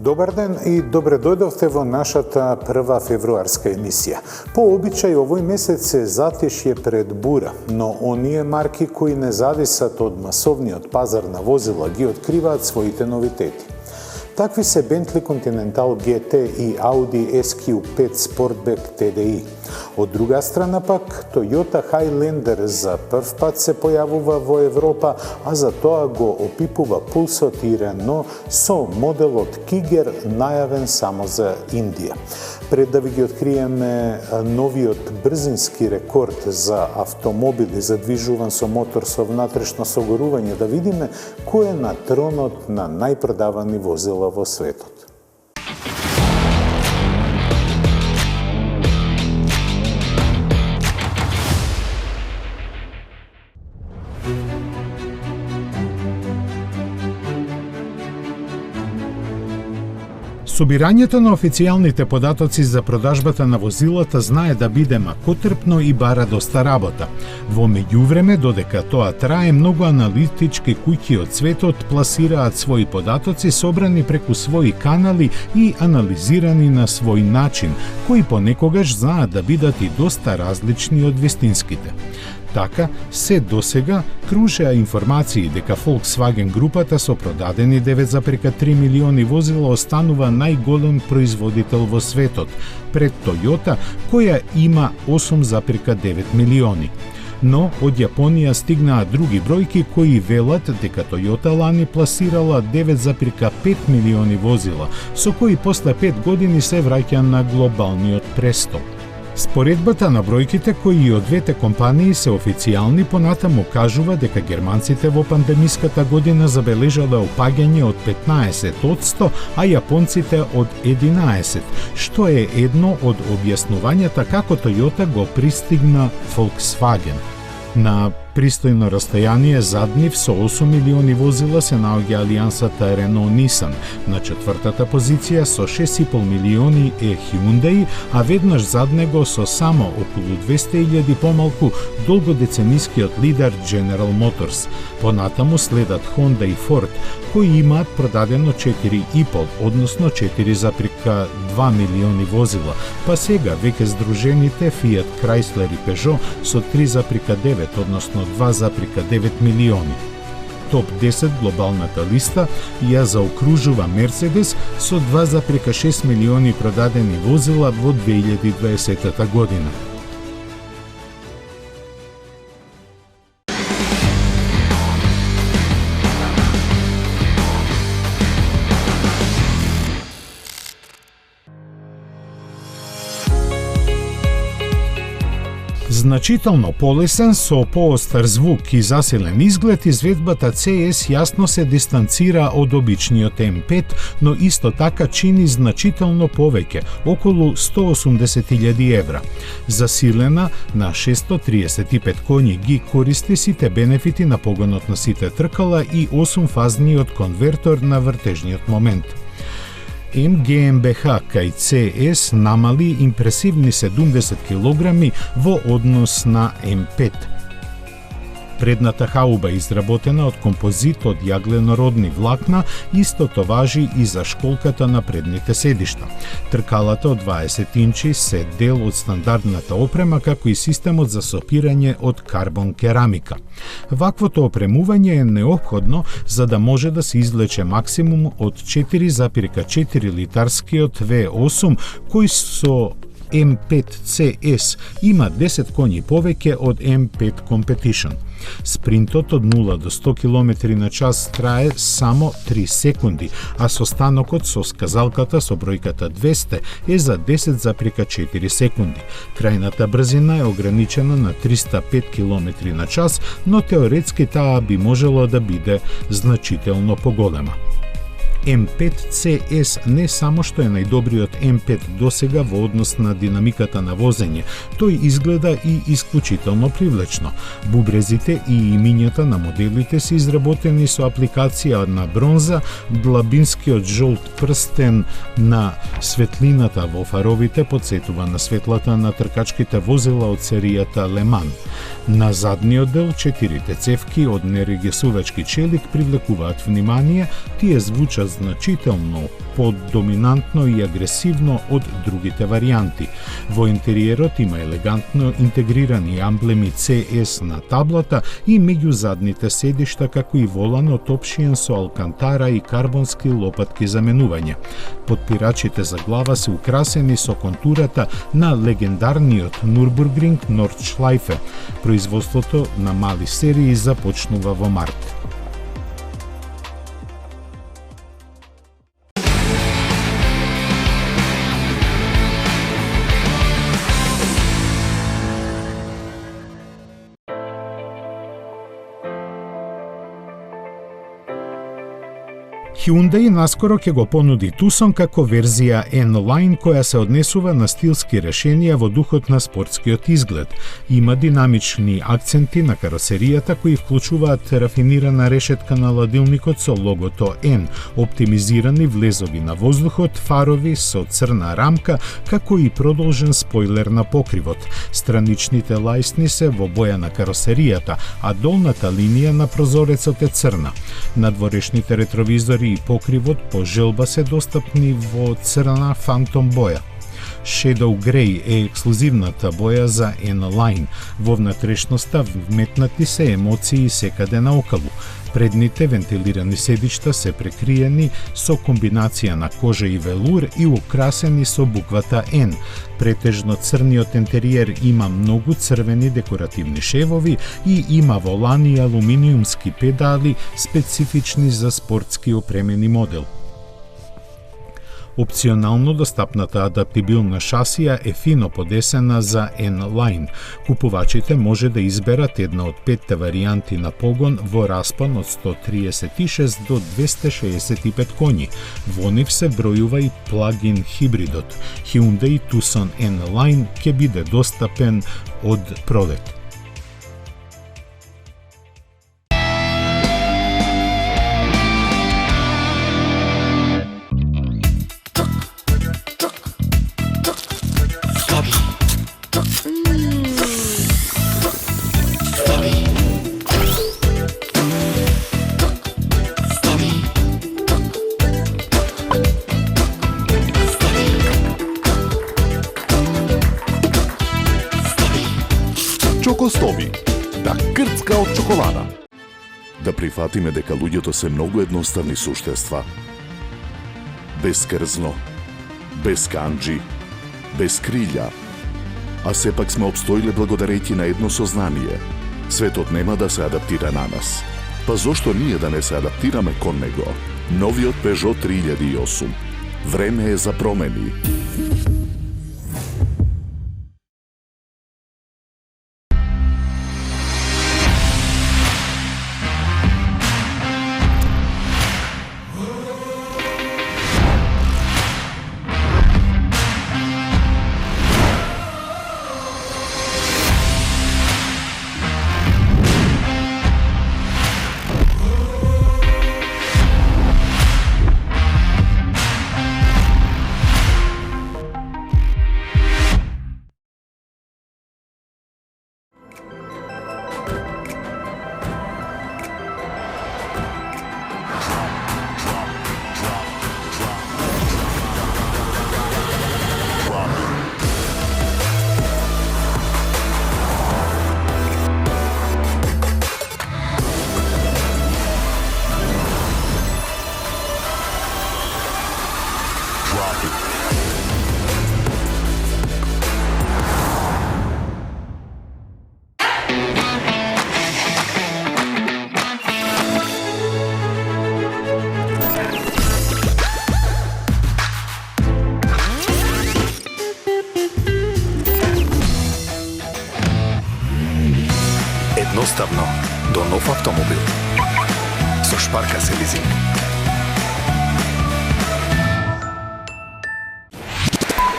Добар ден и добре дојдовте во нашата прва февруарска емисија. По обичај овој месец се затишје пред бура, но оние марки кои не зависат од масовниот пазар на возила ги откриваат своите новитети. Такви се Bentley Continental GT и Audi SQ5 Sportback TDI. Од друга страна пак, Toyota Highlander за прв пат се појавува во Европа, а за тоа го опипува пулсот и Renault со моделот Kiger најавен само за Индија. Пред да ви ги откриеме новиот брзински рекорд за автомобили задвижуван со мотор со внатрешно согорување, да видиме кој е на тронот на најпродавани возила во светот. Собирањето на официјалните податоци за продажбата на возилата знае да биде макотрпно и бара доста работа. Во меѓувреме, додека тоа трае, многу аналитички куќи од светот пласираат своји податоци собрани преку своји канали и анализирани на свој начин, кои понекогаш знаат да бидат и доста различни од вистинските. Така, се досега кружеа информации дека Volkswagen групата со продадени 9,3 милиони возила останува најголем производител во светот, пред Toyota, која има 8,9 милиони. Но од Јапонија стигнаа други бројки кои велат дека Toyota лани пласирала 9,5 милиони возила, со кои после 5 години се враќа на глобалниот престол. Споредбата на бројките кои од двете компании се официјални понатаму кажува дека германците во пандемиската година забележале опаѓање од 15%, а јапонците од 11%, што е едно од објаснувањата како Toyota го пристигна Volkswagen. На пристојно расстојание зад нив со 8 милиони возила се наоѓа алијансата Renault-Nissan. На четвртата позиција со 6,5 милиони е Hyundai, а веднаш зад него со само околу 200.000 помалку долгодеценискиот лидер General Motors. Понатаму следат Honda и Ford, кои имаат продадено 4,5, односно 4,2 милиони возила, па сега веќе здружените Fiat, Chrysler и Peugeot со 3,9, односно 2,9 милиони. Топ 10 глобалната листа ја заокружува Мерцедес со 2,6 милиони продадени возила во 2020 година. Значително полесен, со поостар звук и засилен изглед, изведбата CS јасно се дистанцира од обичниот М5, но исто така чини значително повеќе, околу 180.000 евра. Засилена на 635 коњи ги користи сите бенефити на погонот на сите тркала и 8-фазниот конвертор на вртежниот момент. МГМБХ кај CS намали импресивни 70 килограми во однос на М5. Предната хауба изработена од композит од јагленородни влакна, истото важи и за школката на предните седишта. Тркалата од 20 инчи се дел од стандардната опрема, како и системот за сопирање од карбон керамика. Ваквото опремување е неопходно за да може да се извлече максимум од 4,4 литарскиот V8, кој со М5 CS има 10 коњи повеќе од М5 Competition. Спринтот од 0 до 100 км на час трае само 3 секунди, а состанокот со сказалката со бројката 200 е за 10,4 секунди. Крајната брзина е ограничена на 305 км на час, но теоретски таа би можело да биде значително поголема. M5 CS не само што е најдобриот M5 досега во однос на динамиката на возење, тој изгледа и исклучително привлечно. Бубрезите и имињата на моделите се изработени со апликација на бронза, длабинскиот жолт прстен на светлината во фаровите подсетува на светлата на тркачките возила од серијата Le Mans. На задниот дел 4 цевки од нерегесувачки челик привлекуваат внимание, тие звучат значително поддоминантно и агресивно од другите варијанти. Во интериерот има елегантно интегрирани амблеми CS на таблата и меѓу задните седишта, како и воланот опшиен со алкантара и карбонски лопатки за менување. Подпирачите за глава се украсени со контурата на легендарниот Нурбургринг Nordschleife. Производството на мали серии започнува во март. Hyundai наскоро ќе го понуди Tucson како верзија N-Line која се однесува на стилски решенија во духот на спортскиот изглед. Има динамични акценти на каросеријата кои вклучуваат рафинирана решетка на ладилникот со логото N, оптимизирани влезови на воздухот, фарови со црна рамка, како и продолжен спойлер на покривот. Страничните лајсни се во боја на каросеријата, а долната линија на прозорецот е црна. Надворешните ретровизори и покривот по желба се достапни во црна фантом боја. Shadow Grey е ексклузивната боја за N-Line. Во внатрешноста вметнати се емоции секаде наоколу. Предните вентилирани седишта се прекриени со комбинација на кожа и велур и украсени со буквата N. Претежно црниот интериер има многу црвени декоративни шевови и има волани и алуминиумски педали специфични за спортски опремени модел. Опционално достапната адаптибилна шасија е фино подесена за N-Line. Купувачите може да изберат една од 5 варијанти на погон во распон од 136 до 265 коњи. Во нив се бројува и плагин хибридот. Hyundai Tucson N-Line ќе биде достапен од пролет. Чокостоби, да крцка од чоколада. Да прифатиме дека луѓето се многу едноставни суштества. Без крзно, без канџи, без крилја, а сепак сме обстоиле благодарејќи на едно сознание. Светот нема да се адаптира на нас. Па зошто ние да не се адаптираме кон него? Новиот Peugeot 3008. Време е за промени. Едноставно до нов автомобил со Шпарка се лизинг.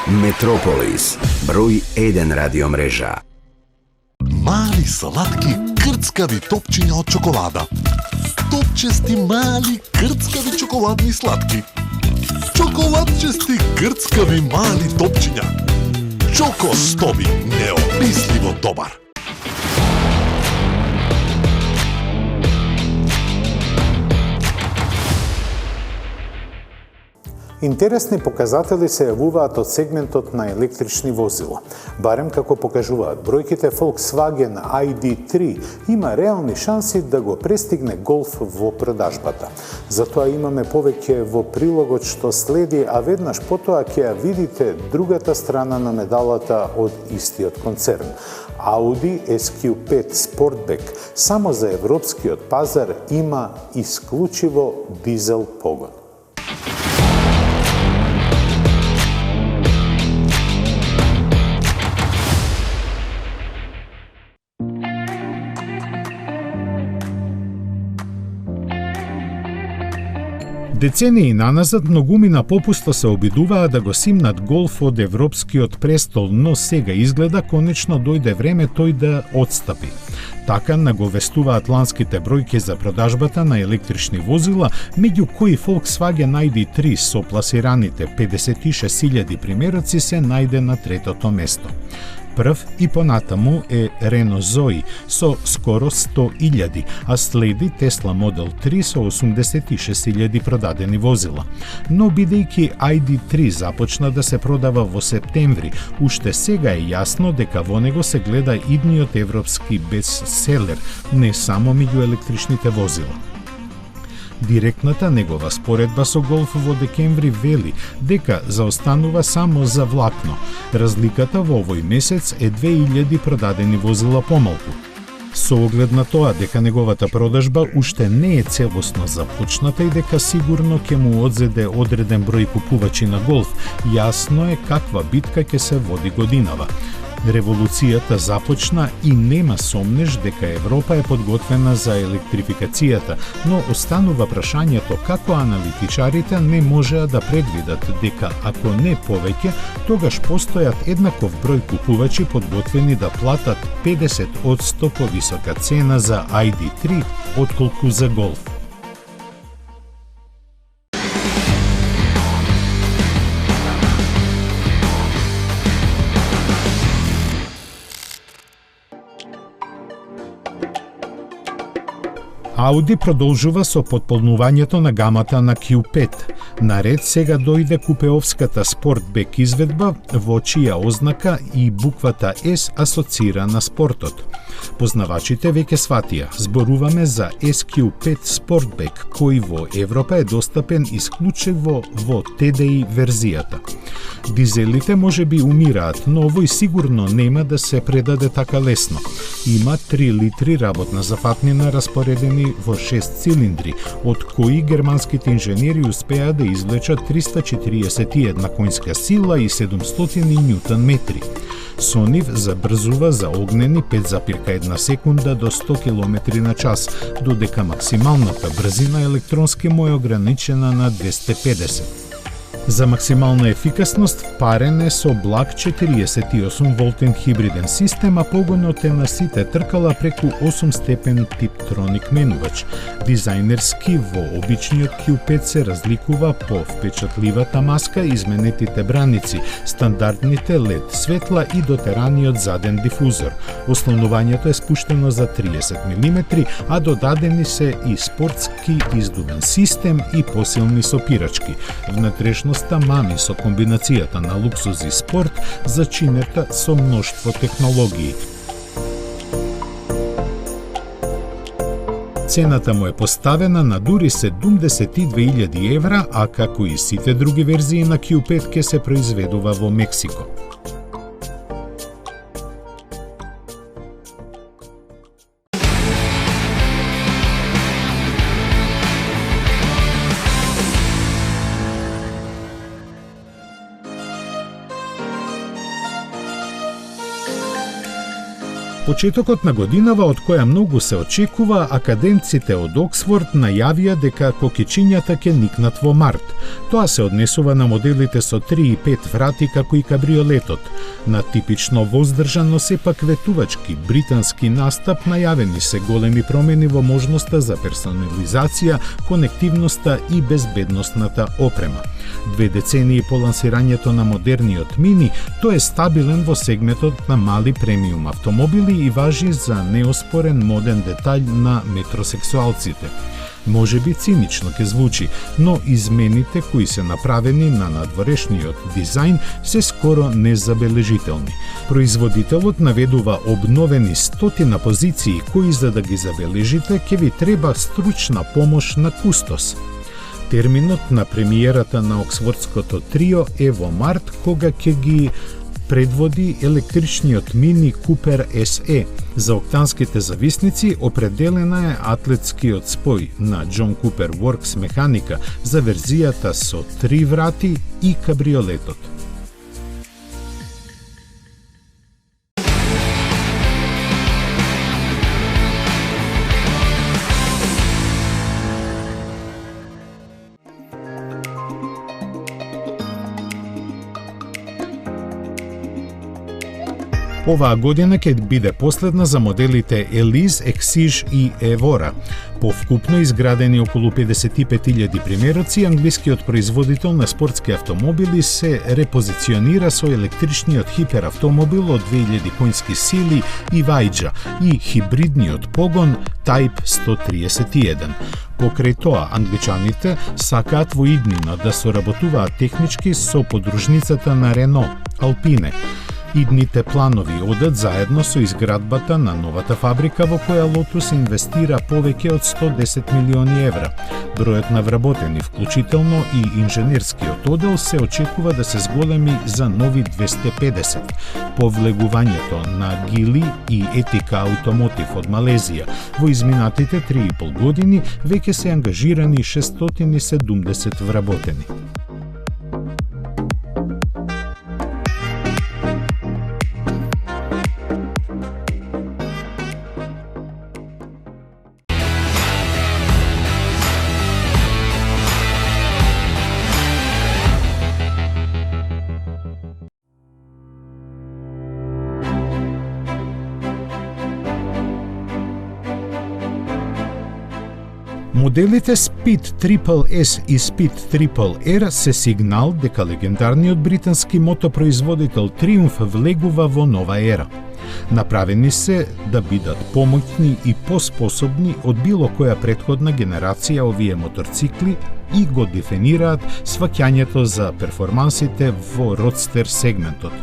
Метрополис, број 1 радиомрежа. Мали сладки крцкави топчиња од чоколада. Топчести мали крцкави чоколадни сладки. Чоколадчести крцкави мали топчиња. Чоко Стоби, неописливо добар. Интересни показатели се јавуваат од сегментот на електрични возила. Барем како покажуваат бројките, Volkswagen ID3 има реални шанси да го престигне Golf во продажбата. Затоа имаме повеќе во прилогот што следи, а веднаш потоа ќе ја видите другата страна на медалата од истиот концерн. Audi SQ5 Sportback само за европскиот пазар има исклучиво дизел погон. Децении наназад многумина попусто се обидуваа да го симнат Голф од европскиот престол, но сега изгледа конечно дојде време тој да отстапи. Така наговестуваат ланските бројки за продажбата на електрични возила, меѓу кои Volkswagen ID3 со пласираните 56.000 примероци се најде на третото место. Прв и понатаму е Renault Zoe со скоро 100.000, а следи Tesla Model 3 со 86.000 продадени возила. Но бидејќи ID3 започна да се продава во септември, уште сега е јасно дека во него се гледа идниот европски бестселер, не само меѓу електричните возила. Директната негова споредба со Голф во декември вели дека заостанува само за влакно. Разликата во овој месец е 2000 продадени возила помалку. Со оглед на тоа дека неговата продажба уште не е целосно започната и дека сигурно ќе му одзеде одреден број купувачи на Голф, јасно е каква битка ќе се води годинава. Револуцијата започна и нема сомнеш дека Европа е подготвена за електрификацијата, но останува прашањето како аналитичарите не можеа да предвидат дека ако не повеќе, тогаш постојат еднаков број купувачи подготвени да платат 50% повисока цена за ID3 отколку за Голф. Audi продолжува со потполнувањето на гамата на Q5. Наред сега дојде купеовската Sportback изведба, во чија ознака и буквата S асоцира на спортот. Познавачите веќе сватија, зборуваме за SQ5 Sportback, кој во Европа е достапен исклучиво во TDI верзијата. Дизелите може би умираат, но овој сигурно нема да се предаде така лесно. Има 3 литри работна зафатнина распоредени во 6 цилиндри, од кои германските инженери успеа да извлечат 341 конска сила и 700 ньютон метри. Со нив забрзува за огнени 5,1 секунда до 100 км на час, додека максималната брзина електронски му е ограничена на 250. За максимална ефикасност впарен е со благ 48 волтен хибриден систем, а погонот е на сите тркала преку 8 степен Tiptronic менувач. Дизајнерски во обичниот Q5 се разликува по впечатливата маска, изменетите браници, стандардните LED светла и дотераниот заден дифузор. Ослонувањето е спуштено за 30 мм, а додадени се и спортски издувен систем и посилни сопирачки. Внатрешност мами со комбинацијата на луксуз и спорт, зачинета со мноштво технологии. Цената му е поставена на дури 72.000 евра, а како и сите други верзии на Q5 ќе се произведува во Мексико. Почетокот на годинава од која многу се очекува, академците од Оксфорд најавија дека кокичињата ќе никнат во март. Тоа се однесува на моделите со 3 и 5 врати како и кабриолетот. На типично воздржан, но сепак ветувачки британски настап најавени се големи промени во можноста за персонализација, конективноста и безбедносната опрема. 2 децении по лансирањето на модерниот Мини, тој е стабилен во сегментот на мали премиум автомобили и важи за неоспорен моден детаљ на метросексуалците. Може би цинично ќе звучи, но измените кои се направени на надворешниот дизајн се скоро незабележителни. Производителот наведува обновени 100 позиции кои за да ги забележите ќе ви треба стручна помош на кустос. Терминот на премиерата на Оксфордското трио е во март, кога ќе ги предводи електричниот Мини Купер SE. За октанските зависници определена е атлетскиот спој на John Cooper Works механика за верзијата со 3 врати и кабриолетот. Оваа година ќе биде последна за моделите Elise, Exige и Evora. Повкупно изградени околу 55.000 примероци, англискиот производител на спортски автомобили се репозиционира со електричниот хиперавтомобил од 2000 конски сили Evija и хибридниот погон Type 131. Покрај тоа, англичаните сакаат во иднина да соработуваат технички со подружницата на Рено, Alpine. Идните планови одат заедно со изградбата на новата фабрика во која Lotus инвестира повеќе од 110 милиони евра. Бројот на вработени, вклучително и инженерскиот одел, се очекува да се зголеми за нови 250. По влегувањето на Гили и Етика Automotive од Малезија, во изминатите 3,5 години веќе се ангажирани 670 вработени. Моделите Speed Triple S и Speed Triple R се сигнал дека легендарниот британски мотопроизводител Triumph влегува во нова ера. Направени се да бидат помоќни и поспособни од било која претходна генерација овие моторцикли и го дефинираат сваќањето за перформансите во родстер сегментот.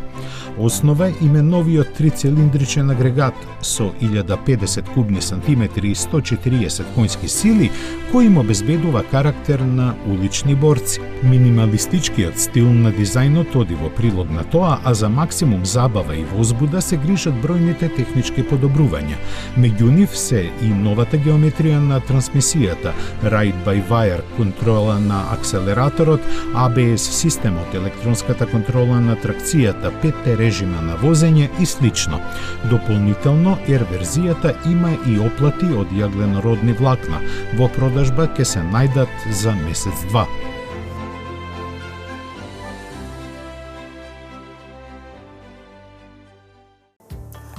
Основа им е новиот трицилиндричен агрегат со 1050 кубни сантиметри и 140 конски сили, кој им обезбедува карактер на улични борци. Минималистичкиот стил на дизајнот оди во прилог на тоа, а за максимум забава и возбуда се грижат бројните технички подобрувања. Меѓу нив се и новата геометрија на трансмисијата, Ride-by-Wire контрола на акселераторот, ABS системот, електронската контрола на тракцијата, 5 режима на возење и слично. Дополнително, R-верзијата има и оплати од јагленородни влакна. Во продажба ќе се најдат за месец-два.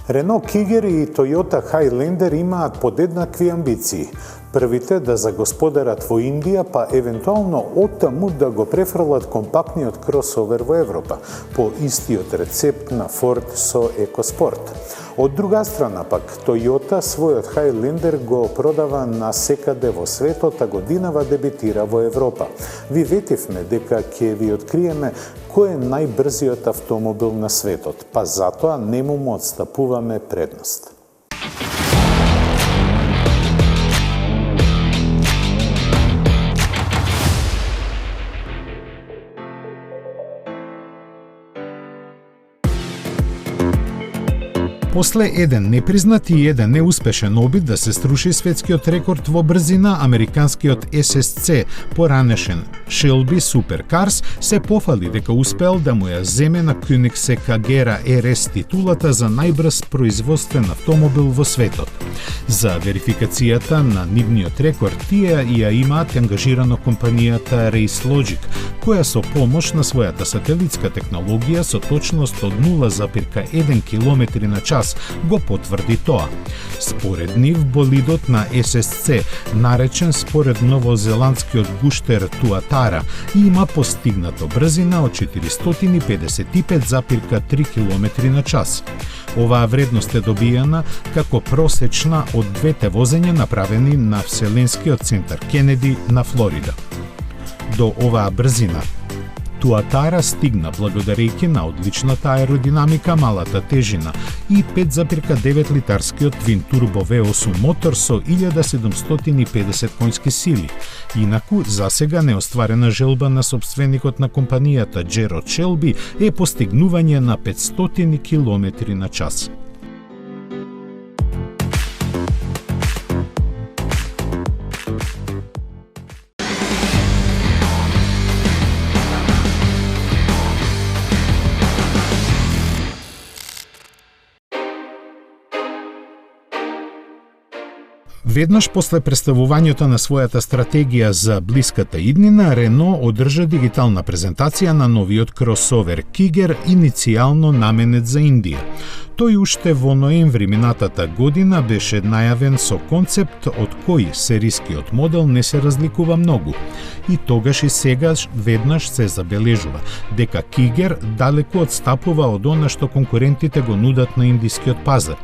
Рено Кигер и Toyota Highlander имаат подеднакви амбиции. Првите да загосподарат во Индија, па евентуално оттаму да го префрлат компактниот кросовер во Европа, по истиот рецепт на Ford со EcoSport. Од друга страна пак, Toyota својот Highlander го продава на секаде во светот, а годинава дебитира во Европа. Ви ветивме дека ќе ви откриеме кој е најбрзиот автомобил на светот, па затоа нему му отстапуваме предност. После еден непризнат и еден неуспешен обид да се струши светскиот рекорд во брзина, американскиот SSC, поранешен Shelby Supercars, се пофали дека успел да му ја земе на Koenigsegg Agera RS титулата за најбрз производствен автомобил во светот. За верификацијата на нивниот рекорд тие ја имаат ангажирано компанијата RaceLogic, која со помош на својата сателитска технологија со точност од 0,1 км на час го потврди тоа. Според нив, болидот на SSC, наречен според новозеландскиот гуштер Туатара, има постигнато брзина од 455,3 км на час. Оваа вредност е добијана како просечна од двете возења направени на Вселенскиот центар Кенеди на Флорида. До оваа брзина Туатара стигна благодарејќи на одличната аеродинамика, малата тежина и 5,9 литарскиот твин турбо V8 мотор со 1750 конски сили. Инаку, засега неостварена желба на собственикот на компанијата Gerard Shelby е постигнување на 500 км на час. Веднаш после представувањето на својата стратегија за блиската иднина, Рено одржа дигитална презентација на новиот кросовер Кигер, иницијално наменет за Индија. Тој уште во ноември минатата година беше најавен со концепт од кој серискиот модел не се разликува многу. И тогаш и сегаш веднаш се забележува дека Кигер далеку одстапува од она што конкурентите го нудат на индискиот пазар.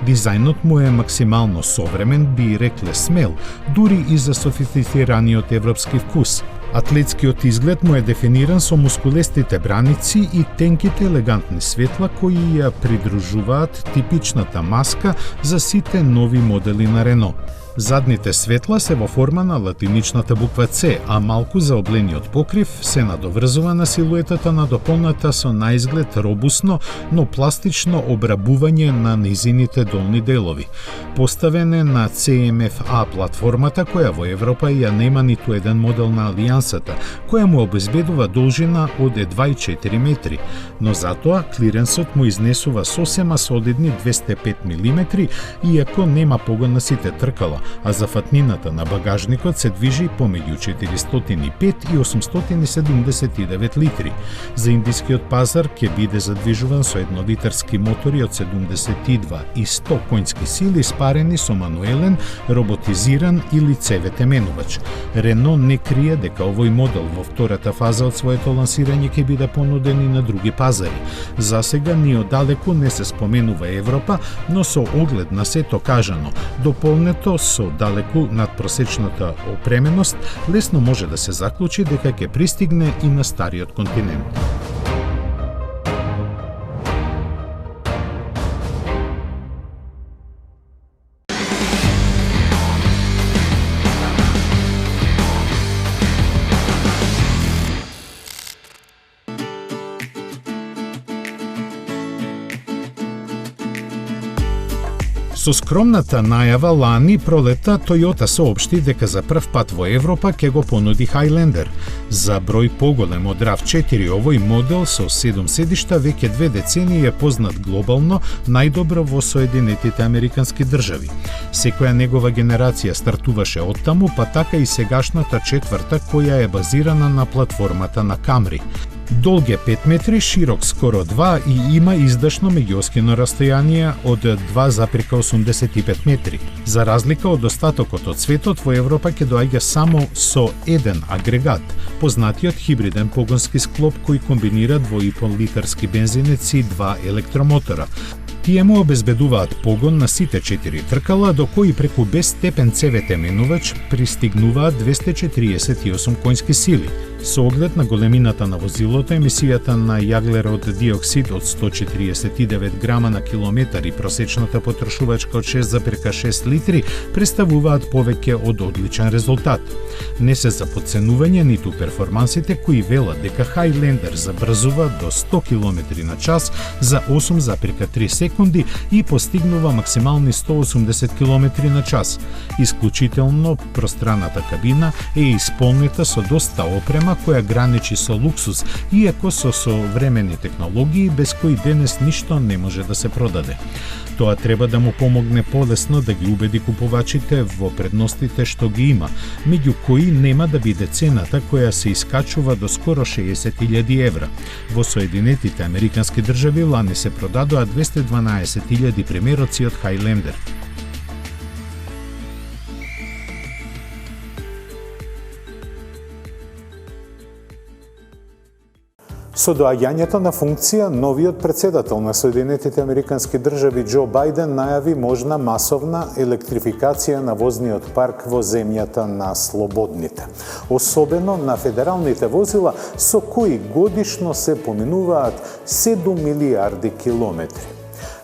Дизајнот му е максимално современ, би рекле смел, дури и за софистицираниот европски вкус. Атлетскиот изглед му е дефиниран со мускулестите браници и тенките елегантни светла кои ја придружуваат типичната маска за сите нови модели на Рено. Задните светла се во форма на латиничната буква С, а малку заоблениот покрив се надоврзува на силуетата на дополната со наизглед робусно, но пластично обрабување на низините долни делови. Поставен е на CMF-A платформата, која во Европа ја нема ниту еден модел на Алијансата, која му обезбедува должина од 2,4 метри, но затоа клиренсот му изнесува сосема солидни 205 мм, иако нема погон на сите тркала, а зафатнината на багажникот се движи помеѓу 405 и 879 литри. За индискиот пазар ќе биде задвижуван со еднолитарски мотори од 72 и 100 конски сили спарени со мануелен, роботизиран или CVT менувач. Рено не крие дека овој модел во втората фаза од своето лансирање ќе биде понуден и на други пазари. Засега ни оддалеку не се споменува Европа, но со оглед на сето кажано, дополнето со далеку надпросечната опременост, лесно може да се заклучи дека ќе пристигне и на стариот континент. Со скромната најава лани пролета Toyota соопшти дека за прв пат во Европа ќе го понуди Highlander. За број поголем од RAV4 овој модел со 7 седишта веќе 2 децении е познат глобално, најдобро во Соединетите Американски држави. Секоја негова генерација стартуваше оттаму, па така и сегашната четврта која е базирана на платформата на Camry. Долг е 5 метри, широк скоро 2 и има издашно меѓуоскино растојание од 2,85 метри. За разлика од остатокот од светот, во Европа ќе доаѓа само со еден агрегат, познатиот хибриден погонски склоп кој комбинира 2,5 литарски бензинец и 2 електромотора. Тие му обезбедуваат погон на сите 4 тркала, до кои преку безстепен CVT менувач пристигнуваат 248 конски сили. Со оглед на големината на возилото, емисијата на јаглерод диоксид од 149 грама на километар и просечната потрошувачка од 6,6 литри представуваат повеќе од одличен резултат. Не се за подценување ниту перформансите кои велат дека Highlander забрзува до 100 км на час за 8,3 секунди и постигнува максимални 180 км на час. Исклучително пространата кабина е исполнета со доста опрема која граничи со луксус, иако со современи технологии без кои денес ништо не може да се продаде. Тоа треба да му помогне полесно да ги убеди купувачите во предностите што ги има, меѓу кои нема да биде цената која се искачува до скоро 60.000 евра. Во Соединетите Американски држави лани се продадоа 212.000 примероци од Highlander. Со доаѓањето на функција, новиот председател на Соединетите Американски држави Џо Бајден најави можна масовна електрификација на возниот парк во земјата на слободните, особено на федералните возила со кои годишно се поминуваат 7 милиарди километри.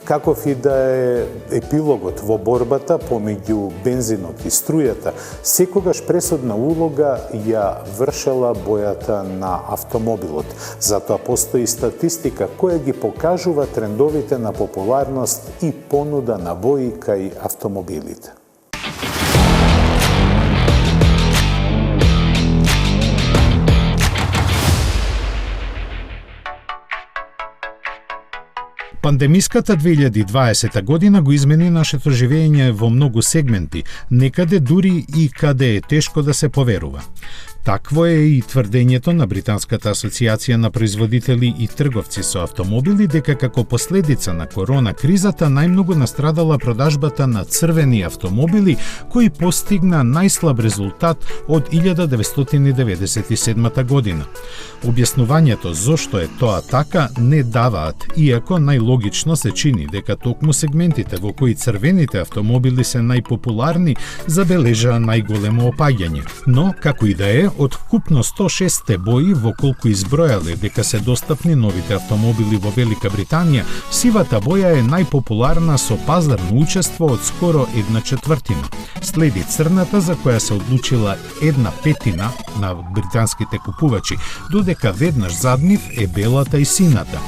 Каков и да е епилогот во борбата помеѓу бензинот и струјата, секогаш пресудна улога ја вршела бојата на автомобилот. Затоа постои статистика која ги покажува трендовите на популарност и понуда на бои кај автомобилите. Пандемиската 2020 година го измени нашето живење во многу сегменти, некаде дури и каде е тешко да се поверува. Такво е и тврдењето на Британската асоциација на производители и трговци со автомобили дека како последица на корона кризата најмногу настрадала продажбата на црвени автомобили кои постигна најслаб резултат од 1997 година. Објаснувањето зошто е тоа така не даваат, иако најлогично се чини дека токму сегментите во кои црвените автомобили се најпопуларни забележаа најголемо опаѓање. Но, како и да е, од вкупно 106 бои во колку избројале дека се достапни новите автомобили во Велика Британија, сивата боја е најпопуларна со пазарно учество од скоро 1/4. Следи црната за која се одлучила 1/5 на британските купувачи, додека веднаш зад нив е белата и сината.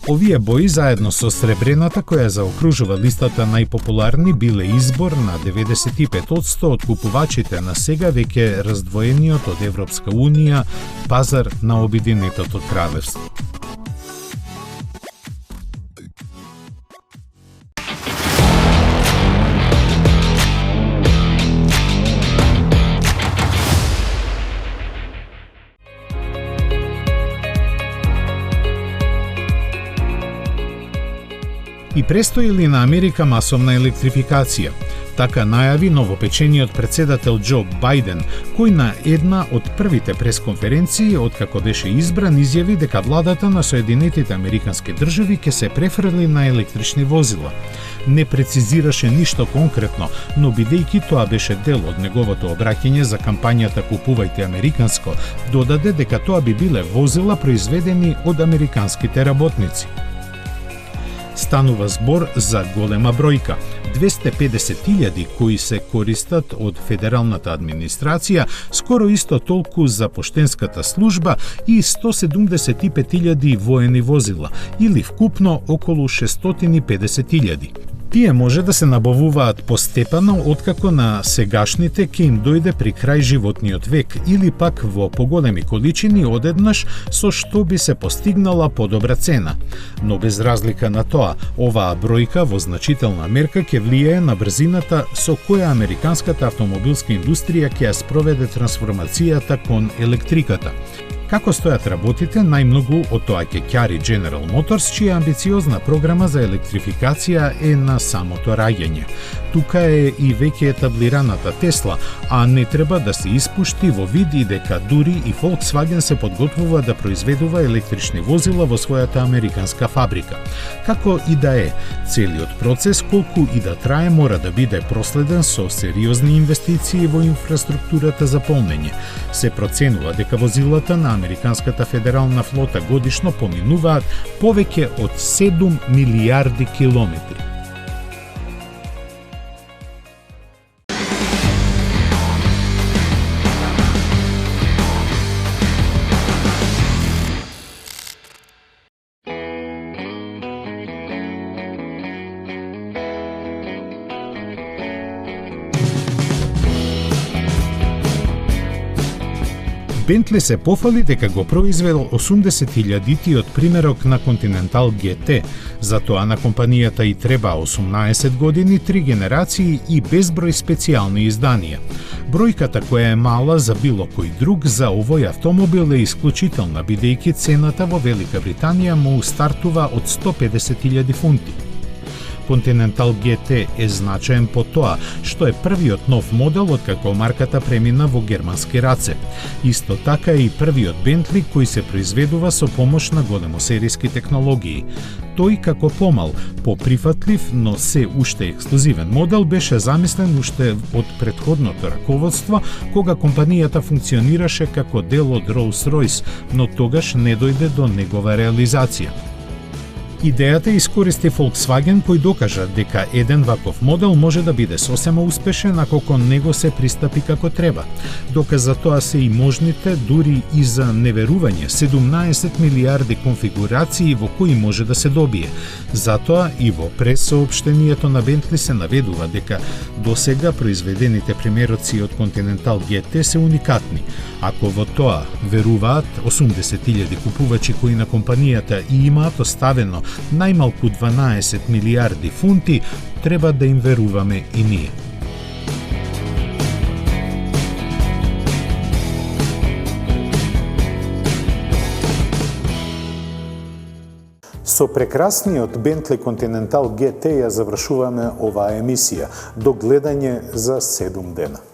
Овие бои заедно со сребрената која заокружува листата најпопуларни биле избор на 95% од купувачите на сега веќе раздвоениот од Европска Унија пазар на Обединетото кралевство. И престои ли на Америка масовна електрификација? Така најави новопечениот председател Џо Бајден, кој на една од првите пресконференции откако беше избран изјави дека владата на Соединетите Американски држави ќе се префрли на електрични возила. Не прецизираше ништо конкретно, но бидејќи тоа беше дел од неговото обраќање за кампањата Купувајте американско, додаде дека тоа би биле возила произведени од американските работници. Станува збор за голема бројка. 250.000 кои се користат од федералната администрација, скоро исто толку за поштенската служба и 175.000 воени возила, или вкупно околу 650.000. Тие може да се набавуваат постепено откако на сегашните ќе им дојде при крај животниот век или пак во поголеми количини одеднаш со што би се постигнала подобра цена. Но без разлика на тоа, оваа бројка во значителна мерка ќе влијае на брзината со која американската автомобилска индустрија ќе ја спроведе трансформацијата кон електриката. Како стојат работите, најмногу од тоа ќе ќари General Motors, чија амбициозна програма за електрификација е на самото раѓање. Тука е и веќе етаблираната Тесла, а не треба да се испушти во вид и дека дури и Volkswagen се подготвува да произведува електрични возила во својата американска фабрика. Како и да е, целиот процес, колку и да трае, мора да биде проследен со сериозни инвестиции во инфраструктурата за полнење. Се проценува дека возилата на американската федерална флота годишно поминуваат повеќе од 7 милиарди километри. Бентли се пофали дека го произвел 80.000-тиот примерок на Continental GT, затоа на компанијата и треба 18 години, 3 генерации и безброј специјални изданија. Бројката која е мала за било кој друг, за овој автомобил е исклучителна, бидејќи цената во Велика Британија му стартува од 150.000 фунти. Continental GT е значаен по тоа што е првиот нов модел откако марката премина во германски раце. Исто така е и првиот Бентли кој се произведува со помош на големосериски технологии. Тој како помал, поприфатлив, но се уште ексклузивен модел беше замислен уште од претходното раководство, кога компанијата функционираше како дел од Rolls-Royce, но тогаш не дојде до негова реализација. Идејата искористи Volkswagen, кој докажа дека еден ваков модел може да биде сосема успешен ако кон него се пристапи како треба. Доказ за тоа се и можните, дури и за неверување, 17 милиарди конфигурации во кои може да се добие. Затоа и во пресоопштението на Бентли се наведува дека досега произведените примероци од Continental GT се уникатни. Ако во тоа веруваат 80.000 купувачи кои на компанијата и имаат оставено најмалку 12 милиарди фунти, треба да им веруваме и ние. Со прекрасниот Bentley Continental GT ја завршуваме оваа емисија. До гледање за 7 дена.